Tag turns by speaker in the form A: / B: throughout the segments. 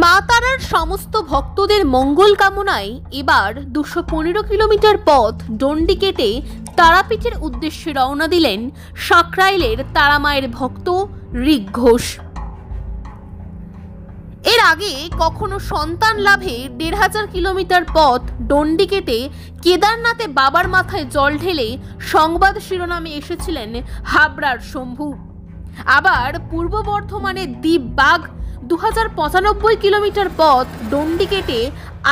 A: মা তারার সমস্ত ভক্তদের মঙ্গল কামনায় এবার 215 কিলোমিটার পথ ডন্ডি কেটে তারাপীঠের উদ্দেশ্যে রওনা দিলেন সাঁকরাইলের তারামায়ের ভক্ত ঋক ঘোষ। এর আগে কখনো সন্তান লাভে 1500 কিলোমিটার পথ ডন্ডি কেটে কেদারনাথে বাবার মাথায় জল ঢেলে সংবাদ শিরোনামে এসেছিলেন হাবড়ার শম্ভু। আবার পূর্ব বর্ধমানের দ্বীপবাগ 2095 কিলোমিটার পথ ডন্ডি কেটে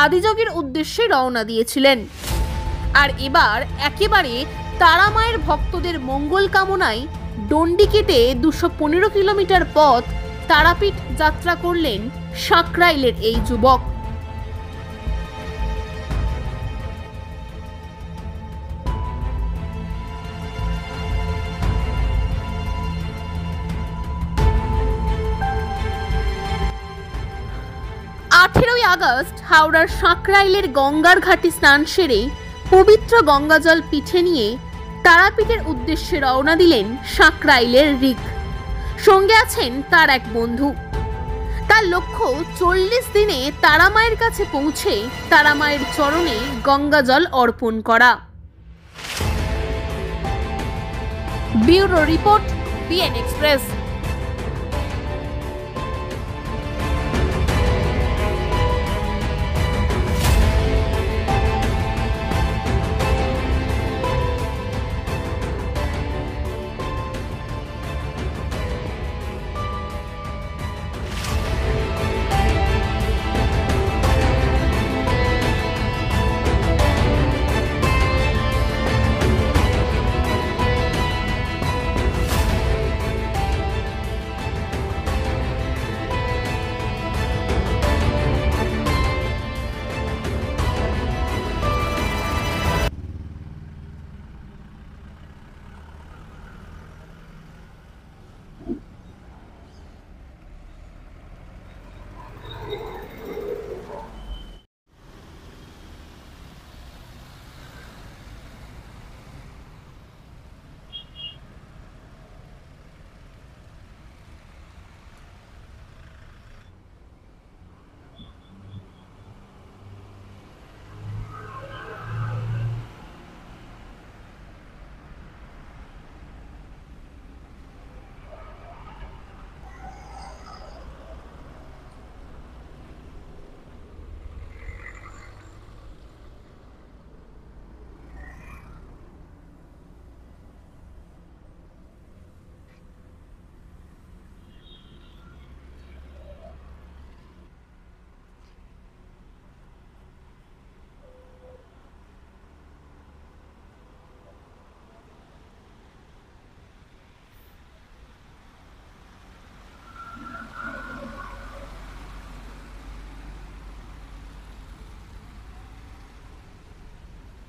A: আদিযোগীর উদ্দেশ্যে রওনা দিয়েছিলেন। আর এবার একেবারে তারামায়ের ভক্তদের মঙ্গল কামনায় ডন্ডি কেটে 215 কিলোমিটার পথ তারাপীঠ যাত্রা করলেন সাঁকরাইলের এই যুবক। আগস্ট হাওড়ার সাঁকরাইলের গঙ্গার ঘাটে স্নান সেরে পবিত্র গঙ্গাজল পিঠে নিয়ে তারাপীঠের উদ্দেশ্যে রওনা দিলেন সাঁকরাইলের ঋক। সঙ্গে আছেন তার এক বন্ধু। তার লক্ষ্য 40 দিনে তারামায়ের কাছে পৌঁছে তারামায়ের চরণে গঙ্গাজল অর্পণ করা। Bureau report, BN Express.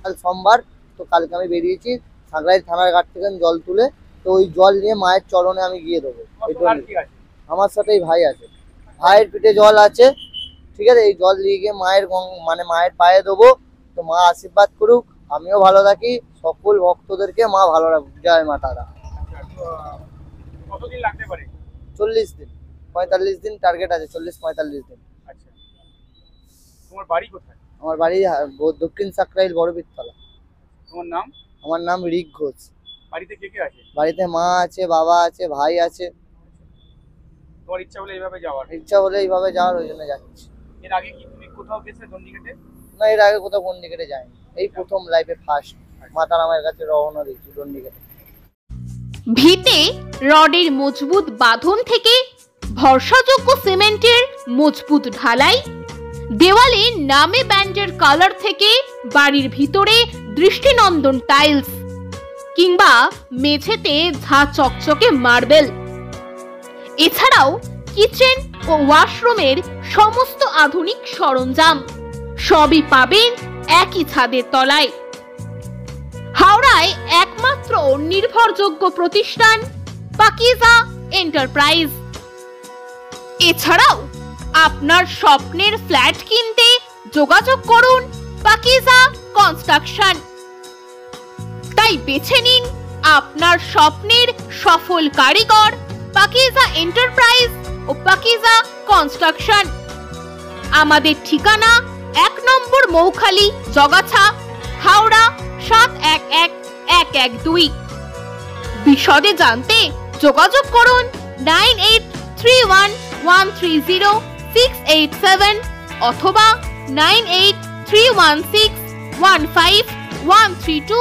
B: কাল সোমবার, তো কালকে আমি বেরিয়েছি সাঁকরাইল থানার ঘাট থেকে জল তুলে, তো ওই জল নিয়ে মায়ের চরণে আমি গিয়ে দেবো। আমার সাথে এই ভাই আছে, ভাইয়ের পিঠে জল আছে, ঠিক আছে। এই জল দিয়ে গিয়ে মায়ের মায়ের পায়ে দেবো, তো মা আশীর্বাদ করুক, আমিও ভালো থাকি, সকল ভক্তদেরকে মা ভালো রাখুক। জয় মা তারা।
C: কতদিন লাগতে পারে?
B: 40 দিন, 45 দিন টার্গেট আছে, 40-45 দিন।
C: আচ্ছা, তোমার বাড়ি কোথায়?
B: আমার বাড়ি দক্ষিণ সাঁকরাইল বড়বীরতলা।
C: তোমার নাম?
B: আমার নাম ঋক ঘোষ।
C: বাড়িতে কে কে আছে?
B: বাড়িতে মা আছে, বাবা আছে, ভাই আছে।
C: তোমার ইচ্ছা হলে এইভাবে যাওয়ার?
B: ইচ্ছা হলে এইভাবে যাওয়ার, ওই জন্য যাচ্ছি।
C: এর আগে কি তুমি কোথাও গেছিলে ডন্ডি কেটে?
B: না, এর আগে কোথাও ডন্ডি কেটে যাইনি, এই প্রথম লাইফে ফার্স্ট মা তারামায়ের কাছে রওনা দিচ্ছি ডন্ডি কেটে।
A: ভিতে রডের মজবুত বাঁধন থেকে ভরসাযোগ্য সিমেন্টের মজবুত ঢালাই, দেওয়ালে নামে ব্যান্ডের কালার থেকে বাড়ির ভিতরে দৃষ্টিনন্দন টাইলস, কিংবা মেঝেতে ঝা চকচকে মার্বেল, এছাড়াও কিচেন ও ওয়াশরুমের সমস্ত আধুনিক সরঞ্জাম সবই পাবেন একই ছাদের তলায়। হাওড়ায় একমাত্র নির্ভরযোগ্য প্রতিষ্ঠান পাকিজা এন্টারপ্রাইজ। এছাড়াও আপনার স্বপ্নের ফ্ল্যাট কিনতে যোগাযোগ করুন পাকিজা কনস্ট্রাকশন। তাই বেছে নিন আপনার স্বপ্নের সফল কারিগর পাকিজা এন্টারপ্রাইজ ও পাকিজা কনস্ট্রাকশন। আমাদের ঠিকানা 1 নম্বর মৌখালি, জগাছা, হাওড়া 711112। বিশদে জানতে যোগাযোগ করুন 9831130687 অথবা 9831615132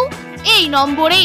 A: এই নম্বরে।